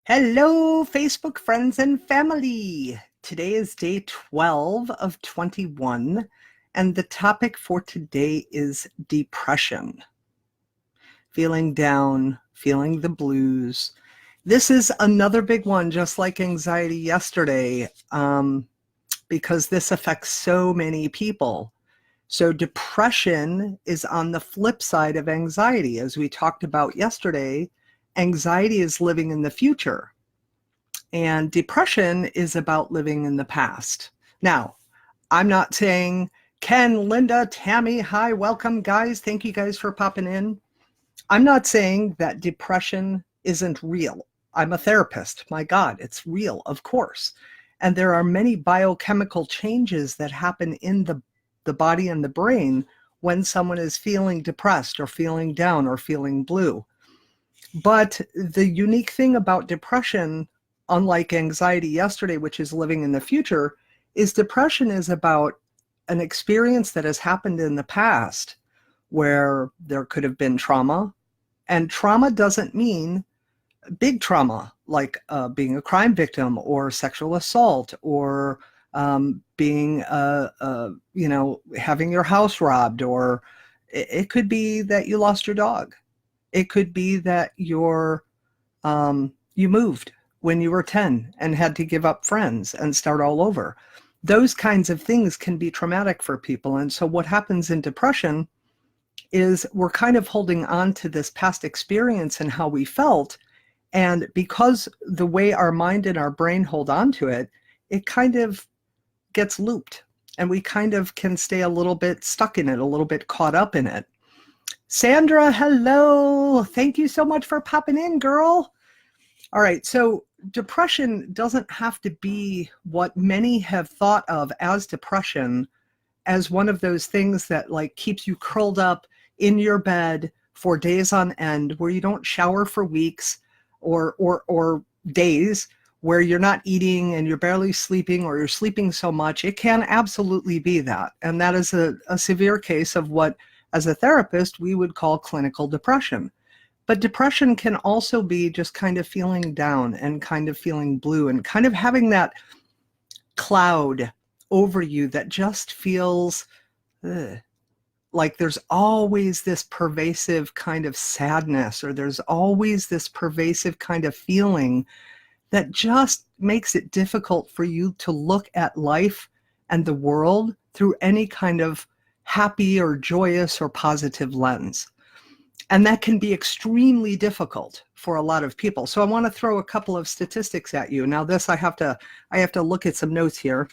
Hello, Facebook friends and family. Today is day 12 of 21, and the topic for today is depression. Feeling down, feeling the blues. This is another big one, just like anxiety yesterday, because this affects so many people. So depression is on the flip side of anxiety. As we talked about yesterday, anxiety is living in the future. And depression is about living in the past. Now, I'm not saying Ken, Linda, Tammy, hi, welcome, guys. Thank you guys for popping in. I'm not saying that depression isn't real. I'm a therapist. My God, it's real, of course. And there are many biochemical changes that happen in the body and the brain when someone is feeling depressed or feeling down or feeling blue. But the unique thing about depression, unlike anxiety yesterday, which is living in the future, is depression is about an experience that has happened in the past where there could have been trauma. And trauma doesn't mean big trauma, like being a crime victim or sexual assault or being, having your house robbed, or it could be that you lost your dog. It could be that you moved when you were 10 and had to give up friends and start all over. Those kinds of things can be traumatic for people. And so what happens in depression is we're kind of holding on to this past experience and how we felt. And because the way our mind and our brain hold on to it, it kind of gets looped. And we kind of can stay a little bit stuck in it, a little bit caught up in it. Sandra, hello. Thank you so much for popping in, girl. All right, so depression doesn't have to be what many have thought of as depression, as one of those things that like keeps you curled up in your bed for days on end, where you don't shower for weeks or days, where you're not eating and you're barely sleeping, or you're sleeping so much. It can absolutely be that. And that is a severe case of what, as a therapist, we would call clinical depression. But depression can also be just kind of feeling down and kind of feeling blue and kind of having that cloud over you that just feels like there's always this pervasive kind of sadness, or there's always this pervasive kind of feeling that just makes it difficult for you to look at life and the world through any kind of happy or joyous or positive lens. And that can be extremely difficult for a lot of people. So I want to throw a couple of statistics at you. Now this, I have to look at some notes here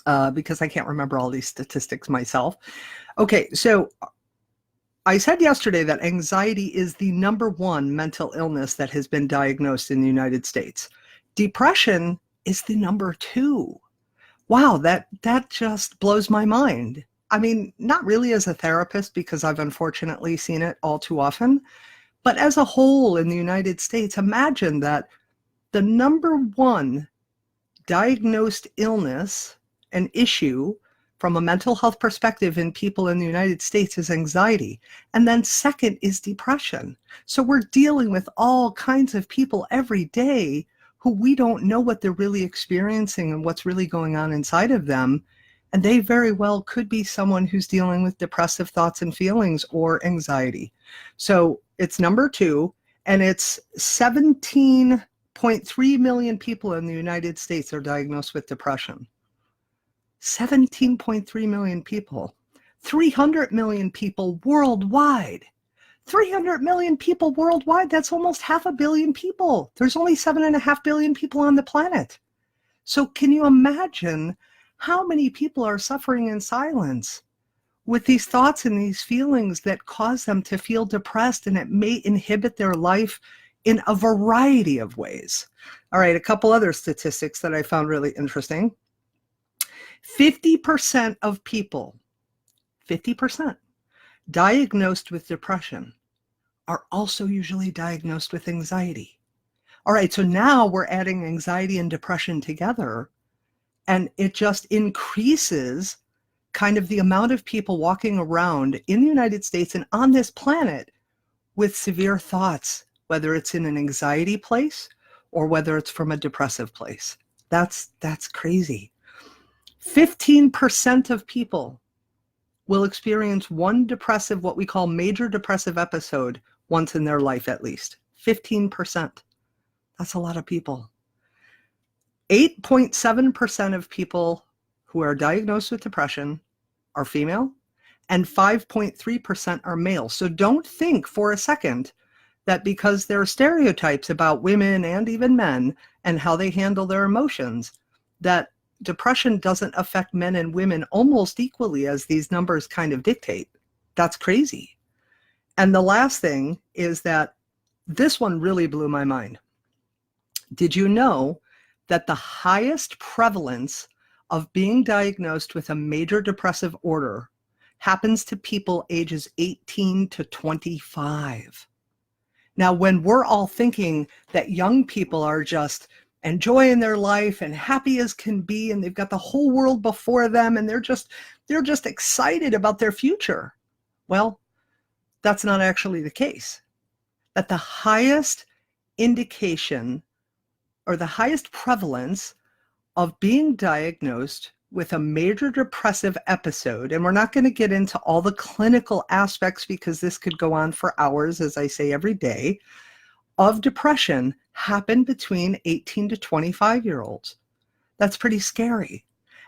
because I can't remember all these statistics myself. Okay, so I said yesterday that anxiety is the #1 mental illness that has been diagnosed in the United States. Depression is the #2. Wow, that just blows my mind. I mean, not really as a therapist, because I've unfortunately seen it all too often, but as a whole in the United States, imagine that the #1 diagnosed illness and issue from a mental health perspective in people in the United States is anxiety. And then second is depression. So we're dealing with all kinds of people every day who we don't know what they're really experiencing and what's really going on inside of them. And they very well could be someone who's dealing with depressive thoughts and feelings or anxiety. So it's #2, and it's 17.3 million people in the United States are diagnosed with depression. 17.3 million people. 300 million people worldwide. 300 million people worldwide, that's almost 500 million people. There's only 7.5 billion people on the planet. So can you imagine how many people are suffering in silence with these thoughts and these feelings that cause them to feel depressed, and it may inhibit their life in a variety of ways. All right, a couple other statistics that I found really interesting. 50% of people, 50% diagnosed with depression are also usually diagnosed with anxiety. All right, so now we're adding anxiety and depression together, and it just increases kind of the amount of people walking around in the United States and on this planet with severe thoughts, whether it's in an anxiety place or whether it's from a depressive place. That's crazy. 15% of people will experience one depressive, what we call major depressive episode once in their life at least. 15%. That's a lot of people. 8.7% of people who are diagnosed with depression are female, and 5.3% are male. So don't think for a second that because there are stereotypes about women and even men and how they handle their emotions, that depression doesn't affect men and women almost equally as these numbers kind of dictate. That's crazy. And the last thing is that this one really blew my mind. Did you know that the highest prevalence of being diagnosed with a major depressive order happens to people ages 18 to 25? Now, when we're all thinking that young people are just enjoying their life and happy as can be, and they've got the whole world before them, and they're just excited about their future. Well, that's not actually the case. That the highest indication or the highest prevalence of being diagnosed with a major depressive episode, and we're not going to get into all the clinical aspects because this could go on for hours, as I say every day, of depression happened between 18 to 25-year-olds. That's pretty scary.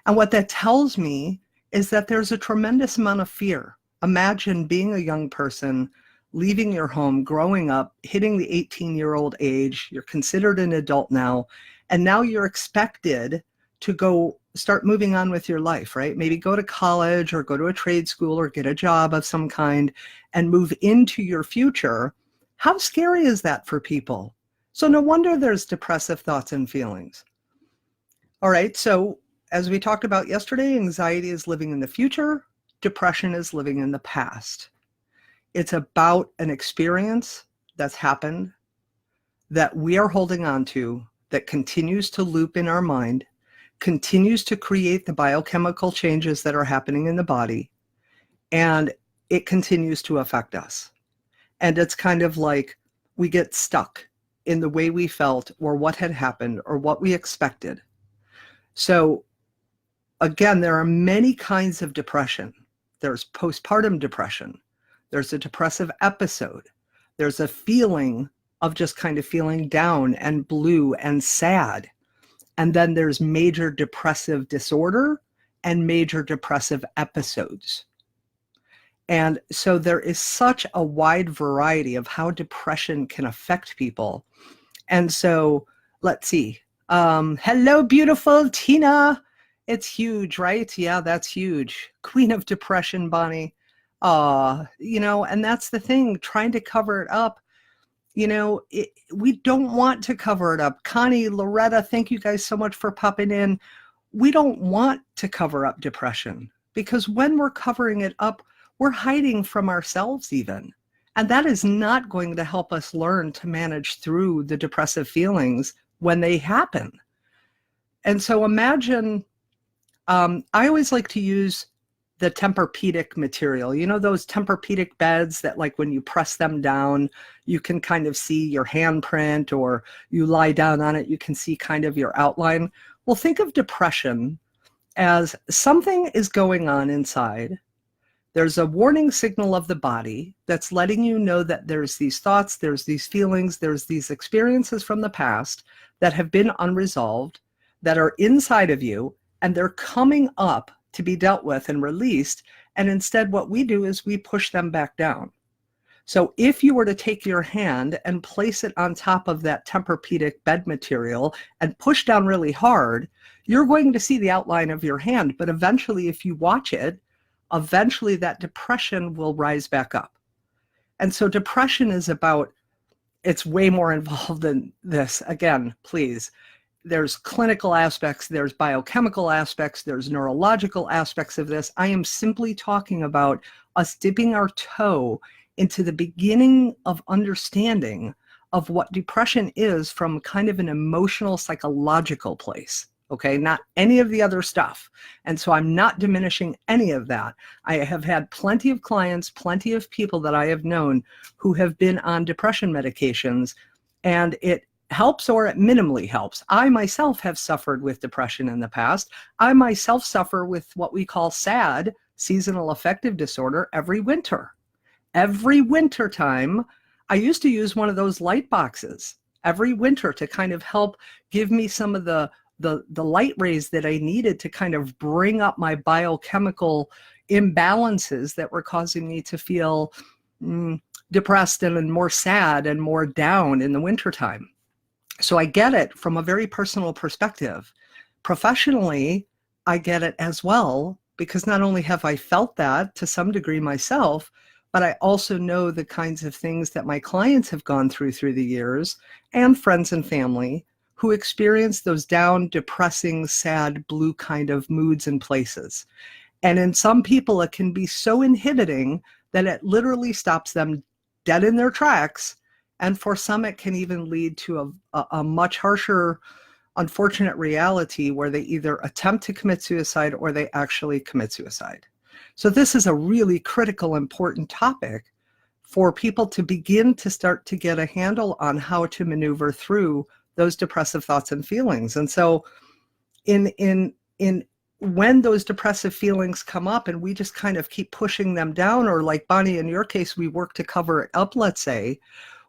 And what that tells me is that there's a tremendous amount of fear. Imagine being a young person, leaving your home, growing up, hitting the 18-year-old age, you're considered an adult now, and now you're expected to go start moving on with your life, right? Maybe go to college or go to a trade school or get a job of some kind and move into your future. How scary is that for people? So no wonder there's depressive thoughts and feelings. All right, so as we talked about yesterday, anxiety is living in the future, depression is living in the past. It's about an experience that's happened that we are holding on to, that continues to loop in our mind, continues to create the biochemical changes that are happening in the body, and it continues to affect us. And it's kind of like we get stuck in the way we felt or what had happened or what we expected. So again, there are many kinds of depression. There's postpartum depression. There's a depressive episode. There's a feeling of just kind of feeling down and blue and sad. And then there's major depressive disorder and major depressive episodes. And so there is such a wide variety of how depression can affect people. And so let's see. Hello, beautiful Tina. It's huge, right? Yeah, that's huge. Queen of depression, Bonnie. And that's the thing, trying to cover it up. We don't want to cover it up. Connie, Loretta, thank you guys so much for popping in. We don't want to cover up depression because when we're covering it up, we're hiding from ourselves even. And that is not going to help us learn to manage through the depressive feelings when they happen. And so imagine, I always like to use the Tempur-Pedic material. You know those Tempur-Pedic beds that like when you press them down, you can kind of see your handprint, or you lie down on it, you can see kind of your outline. Well, think of depression as something is going on inside. There's a warning signal of the body that's letting you know that there's these thoughts, there's these feelings, there's these experiences from the past that have been unresolved, that are inside of you, and they're coming up to be dealt with and released. And instead what we do is we push them back down. So if you were to take your hand and place it on top of that Tempur-Pedic bed material and push down really hard, you're going to see the outline of your hand. But eventually, if you watch it, eventually that depression will rise back up. And so depression is about, it's way more involved than this. Again, please. There's clinical aspects, there's biochemical aspects, there's neurological aspects of this. I am simply talking about us dipping our toe into the beginning of understanding of what depression is from kind of an emotional, psychological place, okay? Not any of the other stuff. And so I'm not diminishing any of that. I have had plenty of clients, plenty of people that I have known who have been on depression medications, and helps or it minimally helps. I myself have suffered with depression in the past. I myself suffer with what we call SAD, seasonal affective disorder, every winter. Every winter time, I used to use one of those light boxes every winter to kind of help give me some of the light rays that I needed to kind of bring up my biochemical imbalances that were causing me to feel depressed and more sad and more down in the wintertime. So I get it from a very personal perspective. Professionally, I get it as well, because not only have I felt that to some degree myself, but I also know the kinds of things that my clients have gone through the years, and friends and family who experience those down, depressing, sad, blue kind of moods and places. And in some people, it can be so inhibiting that it literally stops them dead in their tracks. And for some, it can even lead to a much harsher, unfortunate reality where they either attempt to commit suicide or they actually commit suicide. So this is a really critical, important topic for people to begin to start to get a handle on how to maneuver through those depressive thoughts and feelings. And so when those depressive feelings come up and we just kind of keep pushing them down, or like Bonnie, in your case, we work to cover it up, let's say,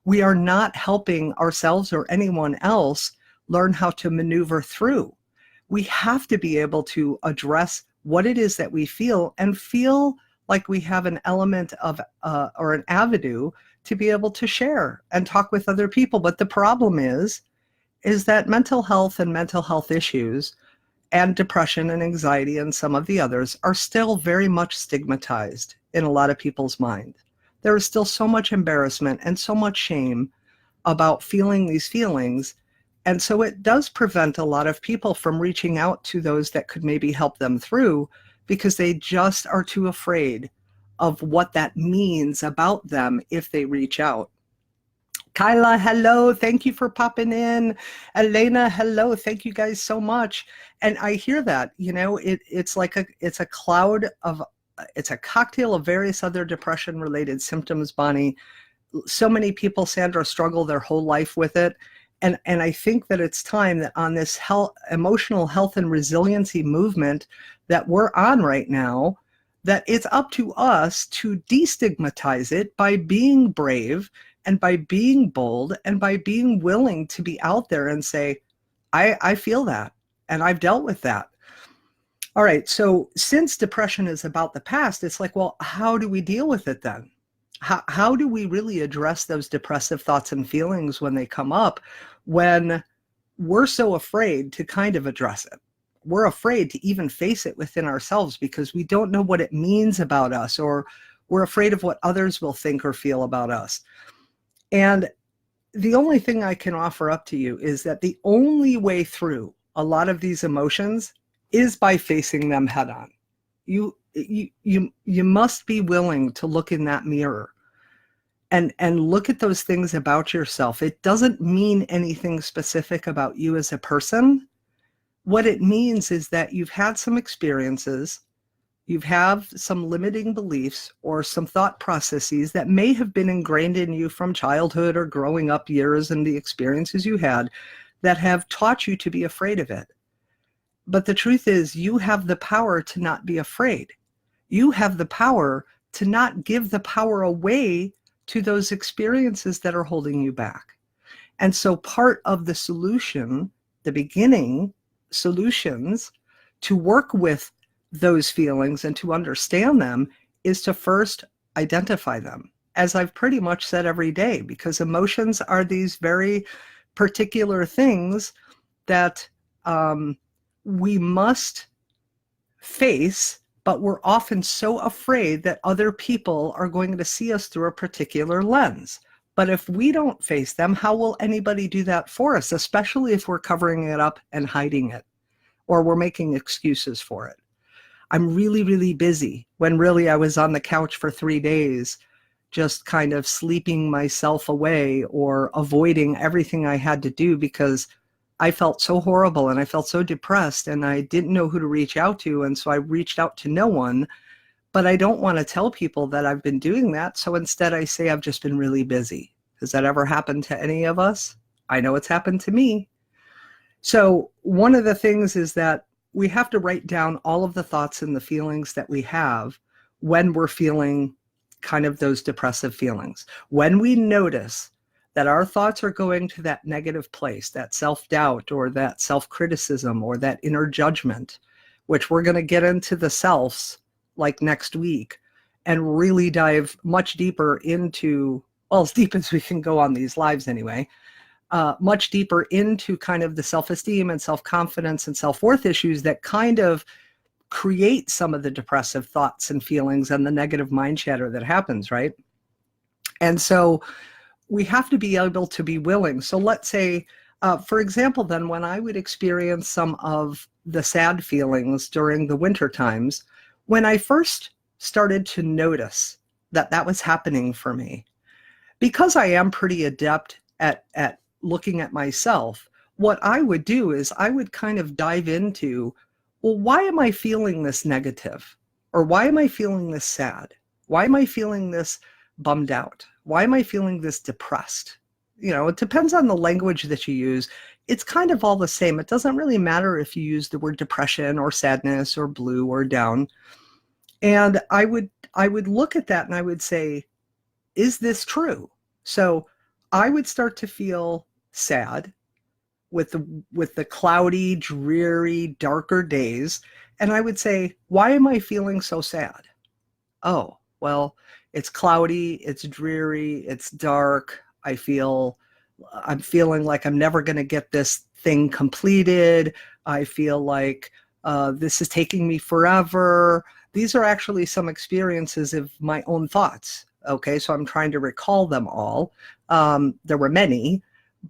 we are not helping ourselves or anyone else learn how to maneuver through. We have to be able to address what it is that we feel and feel like we have an element of or an avenue to be able to share and talk with other people. But the problem is that mental health and mental health issues and depression and anxiety and some of the others are still very much stigmatized in a lot of people's mind. There is still so much embarrassment and so much shame about feeling these feelings. And so it does prevent a lot of people from reaching out to those that could maybe help them through, because they just are too afraid of what that means about them if they reach out. Kyla, hello. Thank you for popping in. Elena, hello. Thank you guys so much. And I hear that, you know, it's a cloud of, it's a cocktail of various other depression related symptoms, Bonnie. So many people, Sandra, struggle their whole life with it. And I think that it's time that on this emotional health and resiliency movement that we're on right now, that it's up to us to destigmatize it by being brave and by being bold and by being willing to be out there and say, I feel that and I've dealt with that. All right, so since depression is about the past, it's like, well, how do we deal with it then? How do we really address those depressive thoughts and feelings when they come up, when we're so afraid to kind of address it? We're afraid to even face it within ourselves because we don't know what it means about us, or we're afraid of what others will think or feel about us. And the only thing I can offer up to you is that the only way through a lot of these emotions is by facing them head on. You must be willing to look in that mirror and look at those things about yourself. It doesn't mean anything specific about you as a person. What it means is that you've had some experiences, you have some limiting beliefs or some thought processes that may have been ingrained in you from childhood or growing up years and the experiences you had that have taught you to be afraid of it. But the truth is, you have the power to not be afraid. You have the power to not give the power away to those experiences that are holding you back. And so part of the solution, the beginning solutions to work with those feelings and to understand them, is to first identify them, as I've pretty much said every day, because emotions are these very particular things that we must face, but we're often so afraid that other people are going to see us through a particular lens. But if we don't face them, how will anybody do that for us, especially if we're covering it up and hiding it, or we're making excuses for it? I'm really, really busy, when really I was on the couch for 3 days, just kind of sleeping myself away or avoiding everything I had to do because I felt so horrible and I felt so depressed and I didn't know who to reach out to. And so I reached out to no one, but I don't want to tell people that I've been doing that. So instead I say I've just been really busy. Has that ever happened to any of us? I know it's happened to me. So one of the things is that we have to write down all of the thoughts and the feelings that we have when we're feeling kind of those depressive feelings. When we notice that our thoughts are going to that negative place, that self-doubt or that self-criticism or that inner judgment, which we're going to get into the selves like next week and really dive much deeper into, well, as deep as we can go on these lives anyway, much deeper into kind of the self-esteem and self-confidence and self-worth issues that kind of create some of the depressive thoughts and feelings and the negative mind chatter that happens, right? And so we have to be able to be willing. So let's say, for example, then when I would experience some of the sad feelings during the winter times, when I first started to notice that that was happening for me, because I am pretty adept at looking at myself, what I would do is I would kind of dive into, well, why am I feeling this negative? Or why am I feeling this sad? Why am I feeling this bummed out? Why am I feeling this depressed? You know, it depends on the language that you use. It's kind of all the same. It doesn't really matter if you use the word depression or sadness or blue or down. And I would look at that and I would say, is this true? So I would start to feel sad with the cloudy, dreary, darker days. And I would say, why am I feeling so sad? Oh, well, it's cloudy, it's dreary, it's dark. I'm feeling like I'm never going to get this thing completed. I feel like this is taking me forever. These are actually some experiences of my own thoughts. Okay, so I'm trying to recall them all. There were many,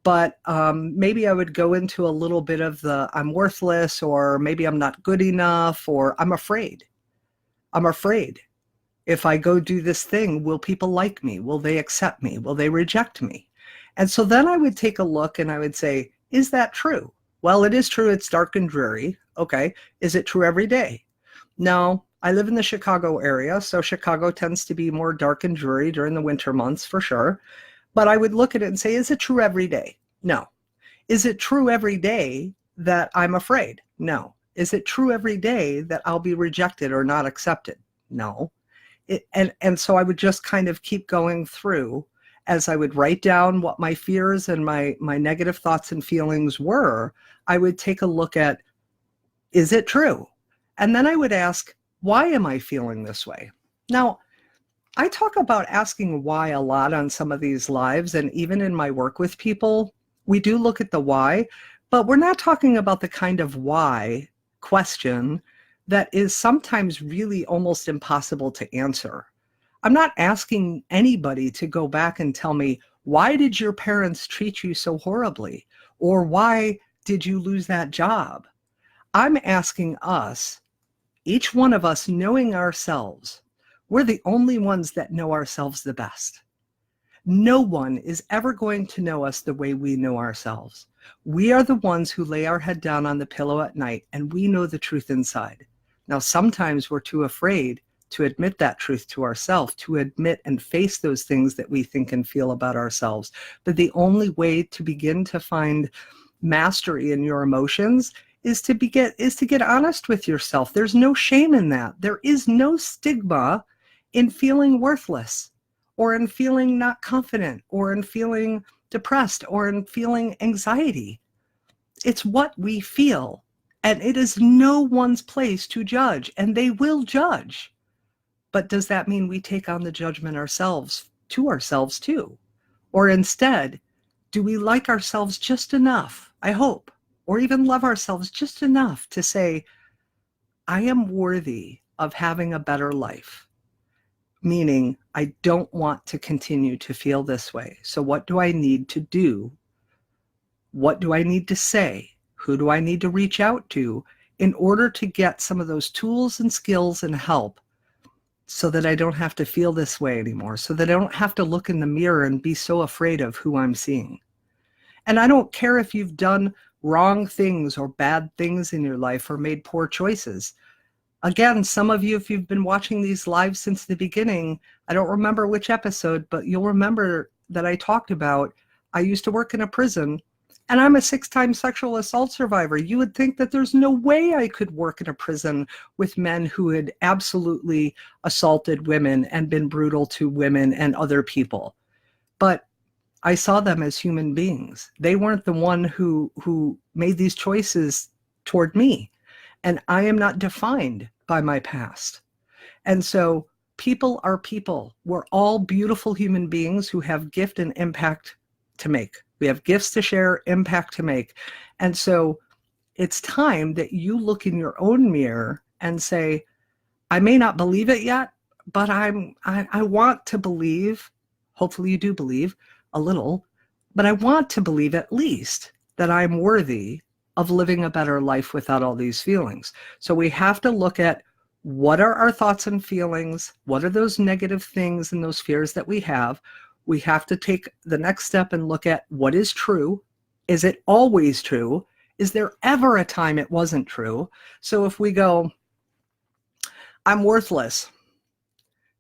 but maybe I would go into a little bit of the I'm worthless, or maybe I'm not good enough, or I'm afraid. I'm afraid. If I go do this thing, will people like me? Will they accept me? Will they reject me? And so then I would take a look and I would say, is that true? Well, it is true. It's dark and dreary. Okay. Is it true every day? No. I live in the Chicago area, so Chicago tends to be more dark and dreary during the winter months for sure. But I would look at it and say, is it true every day? No. Is it true every day that I'm afraid? No. Is it true every day that I'll be rejected or not accepted? No. And so I would just kind of keep going through as I would write down what my fears and my negative thoughts and feelings were. I would take a look at, is it true? And then I would ask, why am I feeling this way? Now, I talk about asking why a lot on some of these lives, and even in my work with people, we do look at the why, but we're not talking about the kind of why question that is sometimes really almost impossible to answer. I'm not asking anybody to go back and tell me, why did your parents treat you so horribly? Or why did you lose that job? I'm asking us, each one of us knowing ourselves, we're the only ones that know ourselves the best. No one is ever going to know us the way we know ourselves. We are the ones who lay our head down on the pillow at night and we know the truth inside. Now, sometimes we're too afraid to admit that truth to ourselves, to admit and face those things that we think and feel about ourselves. But the only way to begin to find mastery in your emotions is to get honest with yourself. There's no shame in that. There is no stigma in feeling worthless, or in feeling not confident, or in feeling depressed, or in feeling anxiety. It's what we feel, and it is no one's place to judge, and they will judge. But does that mean we take on the judgment ourselves too? Or instead, do we like ourselves just enough, I hope, or even love ourselves just enough to say, I am worthy of having a better life? Meaning, I don't want to continue to feel this way. So what do I need to do? What do I need to say? Who do I need to reach out to in order to get some of those tools and skills and help so that I don't have to feel this way anymore, so that I don't have to look in the mirror and be so afraid of who I'm seeing? And I don't care if you've done wrong things or bad things in your life or made poor choices. Again, some of you, if you've been watching these lives since the beginning, I don't remember which episode, but you'll remember that I talked about, I used to work in a prison And I'm a 6-time sexual assault survivor. You would think that there's no way I could work in a prison with men who had absolutely assaulted women and been brutal to women and other people. But I saw them as human beings. They weren't the one who made these choices toward me. And I am not defined by my past. And so people are people. We're all beautiful human beings who have gift and impact to make. We have gifts to share, impact to make. And so it's time that you look in your own mirror and say, I may not believe it yet, but I want to believe, hopefully you do believe a little, but I want to believe at least that I'm worthy of living a better life without all these feelings. So we have to look at, what are our thoughts and feelings? What are those negative things and those fears that we have? We have to take the next step and look at what is true. Is it always true? Is there ever a time it wasn't true? So if we go, I'm worthless,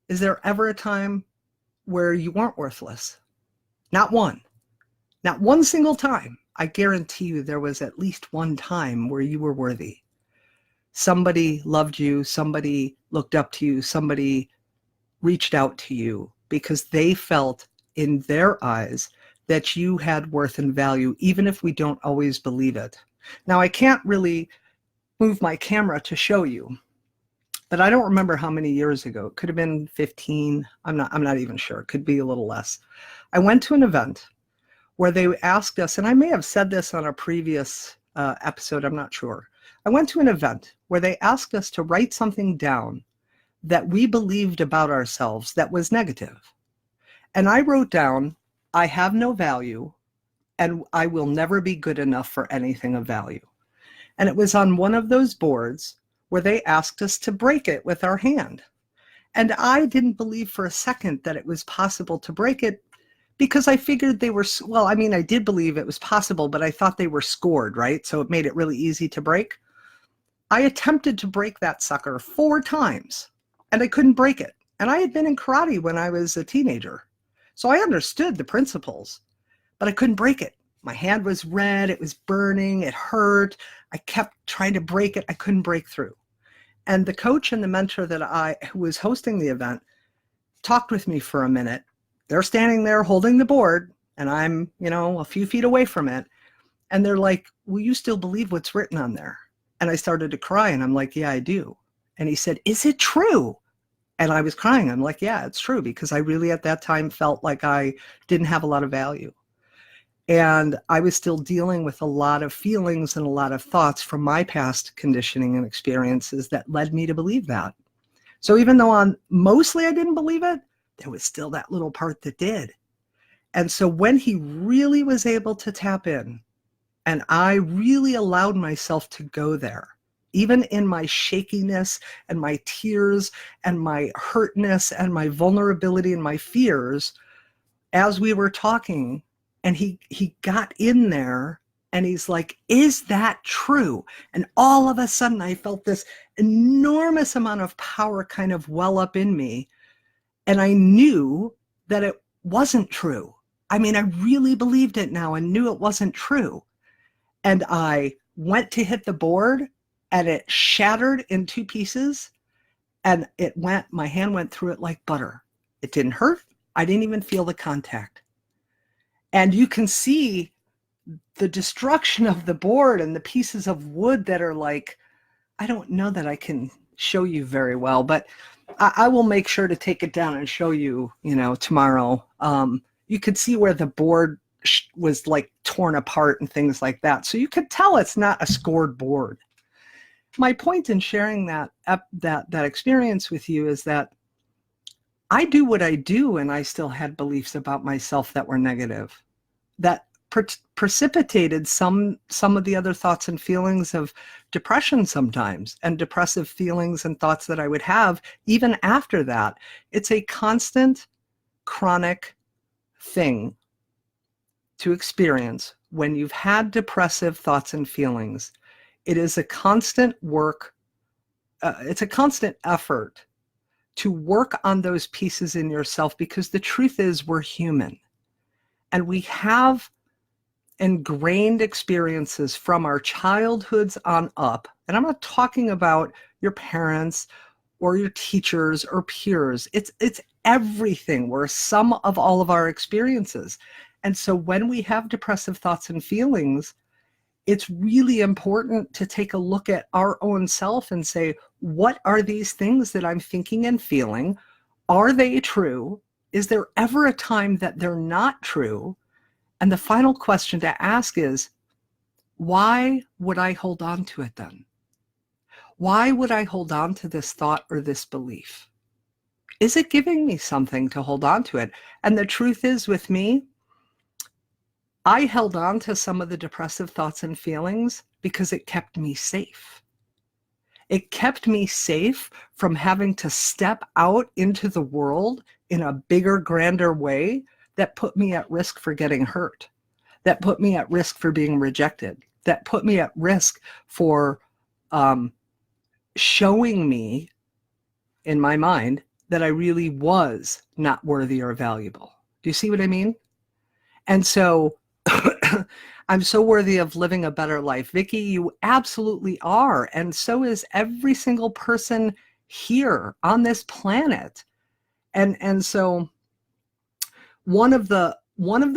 is there ever a time where you weren't worthless? Not one. Not one single time. I guarantee you there was at least one time where you were worthy. Somebody loved you, somebody looked up to you, somebody reached out to you because they felt in their eyes that you had worth and value, even if we don't always believe it. Now, I can't really move my camera to show you, but I don't remember how many years ago. It could have been 15. I'm not even sure. It could be a little less. I went to an event where they asked us, and I may have said this on a previous episode, I'm not sure. I went to an event where they asked us to write something down that we believed about ourselves that was negative. And I wrote down, I have no value and I will never be good enough for anything of value. And it was on one of those boards where they asked us to break it with our hand. And I didn't believe for a second that it was possible to break it, because I figured they were, well, I mean, I did believe it was possible, but I thought they were scored, right? So it made it really easy to break. I attempted to break that sucker 4 times and I couldn't break it. And I had been in karate when I was a teenager. So I understood the principles, but I couldn't break it. My hand was red, it was burning, it hurt. I kept trying to break it. I couldn't break through. And the coach and the mentor who was hosting the event talked with me for a minute. They're standing there holding the board and I'm, a few feet away from it. And they're like, will you still believe what's written on there? And I started to cry and I'm like, yeah, I do. And he said, is it true? And I was crying. I'm like, yeah, it's true, because I really at that time felt like I didn't have a lot of value. And I was still dealing with a lot of feelings and a lot of thoughts from my past conditioning and experiences that led me to believe that. So even though mostly I didn't believe it, there was still that little part that did. And so when he really was able to tap in, and I really allowed myself to go there, even in my shakiness and my tears and my hurtness and my vulnerability and my fears, as we were talking, and he got in there and he's like, is that true? And all of a sudden I felt this enormous amount of power kind of well up in me. And I knew that it wasn't true. I mean, I really believed it now and knew it wasn't true. And I went to hit the board and it shattered in 2 pieces and my hand went through it like butter. It didn't hurt. I didn't even feel the contact. And you can see the destruction of the board and the pieces of wood that are like, I don't know that I can show you very well, but I will make sure to take it down and show you, tomorrow. You could see where the board was like torn apart and things like that. So you could tell it's not a scored board. My point in sharing that experience with you is that I do what I do and I still had beliefs about myself that were negative, that precipitated some of the other thoughts and feelings of depression sometimes, and depressive feelings and thoughts that I would have even after that. It's a constant, chronic thing to experience when you've had depressive thoughts and feelings. It is a constant work. It's a constant effort to work on those pieces in yourself, because the truth is we're human and we have ingrained experiences from our childhoods on up, and I'm not talking about your parents or your teachers or peers. It's everything. We're a sum of all of our experiences. And so when we have depressive thoughts and feelings, it's really important to take a look at our own self and say, what are these things that I'm thinking and feeling? Are they true? Is there ever a time that they're not true? And the final question to ask is, why would I hold on to it then? Why would I hold on to this thought or this belief? Is it giving me something to hold on to it? And the truth is, with me, I held on to some of the depressive thoughts and feelings because it kept me safe. It kept me safe from having to step out into the world in a bigger, grander way that put me at risk for getting hurt, that put me at risk for being rejected, that put me at risk for showing me in my mind that I really was not worthy or valuable. Do you see what I mean? And so I'm so worthy of living a better life. Vicki, you absolutely are. And so is every single person here on this planet. And so one of the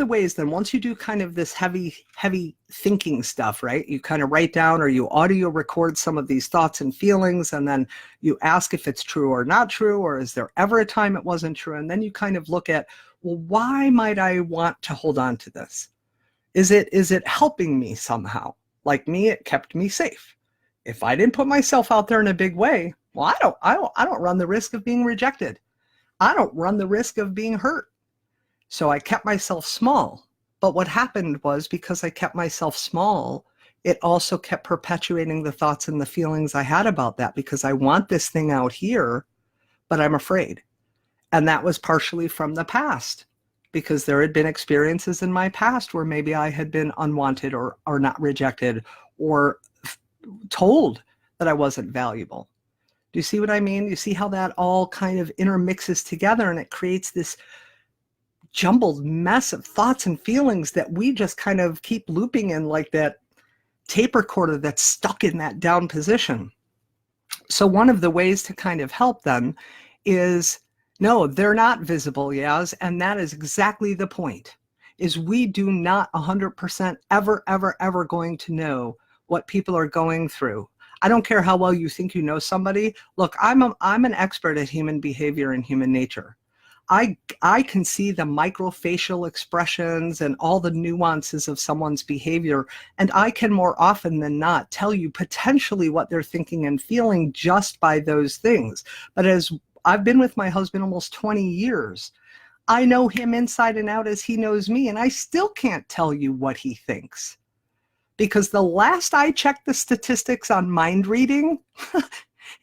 ways, then, once you do kind of this heavy thinking stuff, right? You kind of write down or you audio record some of these thoughts and feelings, and then you ask if it's true or not true, or is there ever a time it wasn't true? And then you kind of look at, well, why might I want to hold on to this? Is it helping me somehow? Like me, it kept me safe. If I didn't put myself out there in a big way, well, I don't run the risk of being rejected. I don't run the risk of being hurt. So I kept myself small. But what happened was, because I kept myself small, it also kept perpetuating the thoughts and the feelings I had about that, because I want this thing out here, but I'm afraid. And that was partially from the past, because there had been experiences in my past where maybe I had been unwanted or not rejected or told that I wasn't valuable. Do you see what I mean? You see how that all kind of intermixes together, and it creates this jumbled mess of thoughts and feelings that we just kind of keep looping in, like that tape recorder that's stuck in that down position. So one of the ways to kind of help them is, no, they're not visible, yes, and that is exactly the point, is we do not 100% ever going to know what people are going through. I don't care how well you think you know somebody. Look, I'm an expert at human behavior and human nature. I can see the microfacial expressions and all the nuances of someone's behavior, and I can more often than not tell you potentially what they're thinking and feeling just by those things. But as I've been with my husband almost 20 years, I know him inside and out as he knows me, and I still can't tell you what he thinks. Because the last I checked the statistics on mind reading,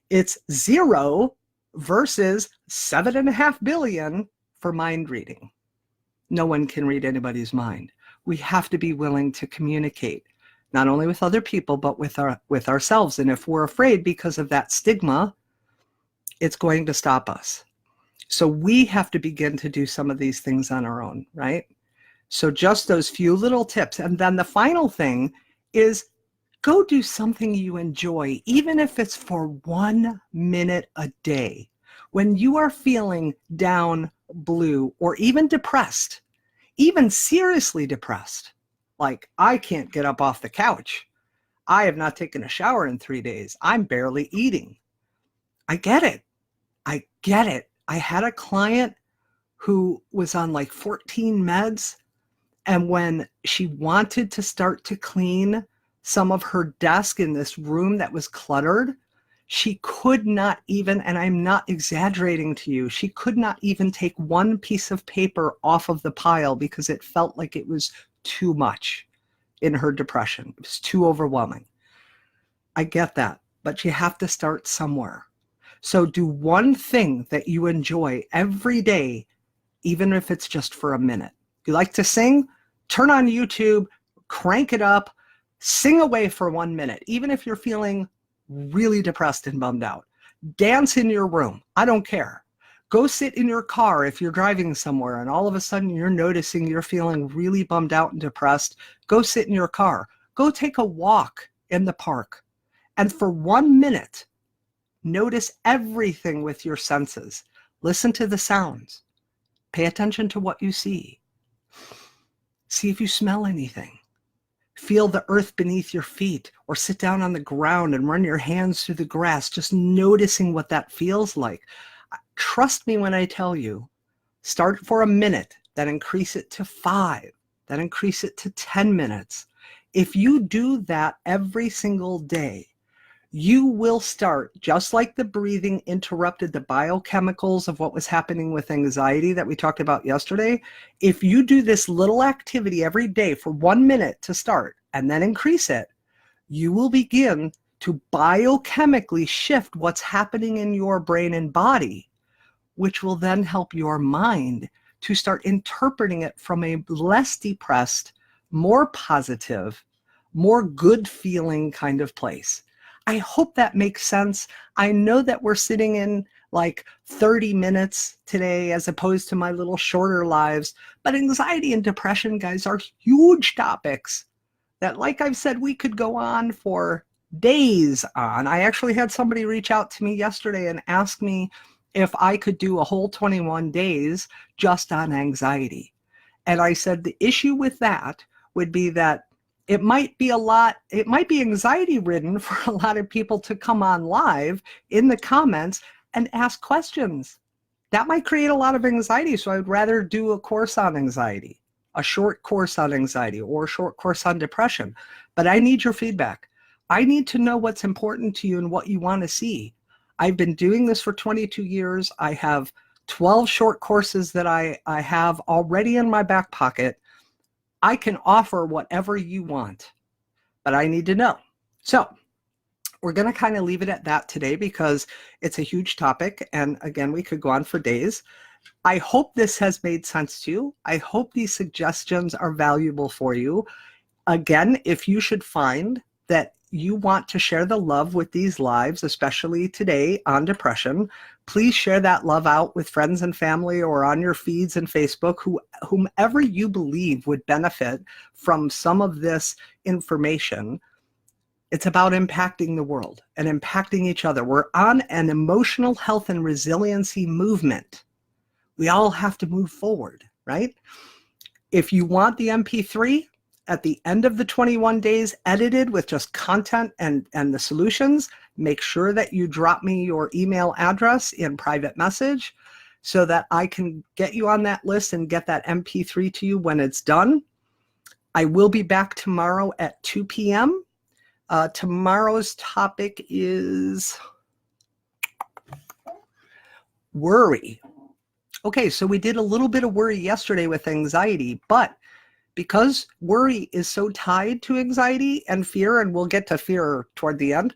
it's 0 versus 7.5 billion for mind reading. No one can read anybody's mind. We have to be willing to communicate, not only with other people, but with ourselves. And if we're afraid because of that stigma, it's going to stop us. So we have to begin to do some of these things on our own, right? So just those few little tips. And then the final thing is, go do something you enjoy, even if it's for 1 minute a day. When you are feeling down, blue, or even depressed, even seriously depressed, like I can't get up off the couch, I have not taken a shower in 3 days, I'm barely eating. I get it. I get it. I had a client who was on like 14 meds, and when she wanted to start to clean some of her desk in this room that was cluttered, she could not even, and I'm not exaggerating to you, she could not even take one piece of paper off of the pile because it felt like it was too much in her depression. It was too overwhelming. I get that, but you have to start somewhere. So do one thing that you enjoy every day, even if it's just for a minute. You like to sing? Turn on YouTube, crank it up, sing away for 1 minute, even if you're feeling really depressed and bummed out. Dance in your room. I don't care. Go sit in your car if you're driving somewhere and all of a sudden you're noticing you're feeling really bummed out and depressed. Go sit in your car. Go take a walk in the park. And for 1 minute, notice everything with your senses. Listen to the sounds. Pay attention to what you see. See if you smell anything. Feel the earth beneath your feet, or sit down on the ground and run your hands through the grass, just noticing what that feels like. Trust me when I tell you, start for a minute, then increase it to 5, then increase it to 10 minutes. If you do that every single day, you will start, just like the breathing interrupted the biochemicals of what was happening with anxiety that we talked about yesterday. If you do this little activity every day for 1 minute to start and then increase it, you will begin to biochemically shift what's happening in your brain and body, which will then help your mind to start interpreting it from a less depressed, more positive, more good feeling kind of place. I hope that makes sense. I know that we're sitting in like 30 minutes today as opposed to my little shorter lives, but anxiety and depression, guys, are huge topics that, like I've said, we could go on for days on. I actually had somebody reach out to me yesterday and ask me if I could do a whole 21 days just on anxiety. And I said the issue with that would be that it might be anxiety ridden for a lot of people to come on live in the comments and ask questions. That might create a lot of anxiety. So I would rather do a course on anxiety, a short course on anxiety, or a short course on depression. But I need your feedback. I need to know what's important to you and what you want to see. I've been doing this for 22 years. I have 12 short courses that I have already in my back pocket. I can offer whatever you want, but I need to know. So we're going to kind of leave it at that today because it's a huge topic. And again, we could go on for days. I hope this has made sense to you. I hope these suggestions are valuable for you. Again, if you should find that you want to share the love with these lives, especially today on depression, please share that love out with friends and family or on your feeds and Facebook, whomever you believe would benefit from some of this information. It's about impacting the world and impacting each other. We're on an emotional health and resiliency movement. We all have to move forward, right? If you want the MP3, at the end of the 21 days edited with just content and the solutions, make sure that you drop me your email address in private message so that I can get you on that list and get that MP3 to you when it's done. I will be back tomorrow at 2 p.m. Tomorrow's topic is worry. Okay, so we did a little bit of worry yesterday with anxiety, but because worry is so tied to anxiety and fear, and we'll get to fear toward the end,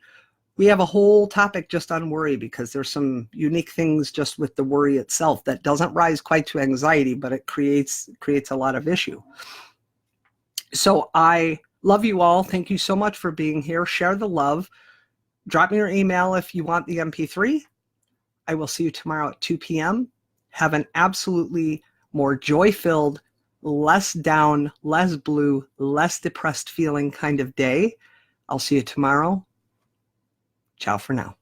we have a whole topic just on worry because there's some unique things just with the worry itself that doesn't rise quite to anxiety, but it creates a lot of issue. So I love you all. Thank you so much for being here. Share the love. Drop me your email if you want the MP3. I will see you tomorrow at 2 p.m. Have an absolutely more joy-filled, less down, less blue, less depressed feeling kind of day. I'll see you tomorrow. Ciao for now.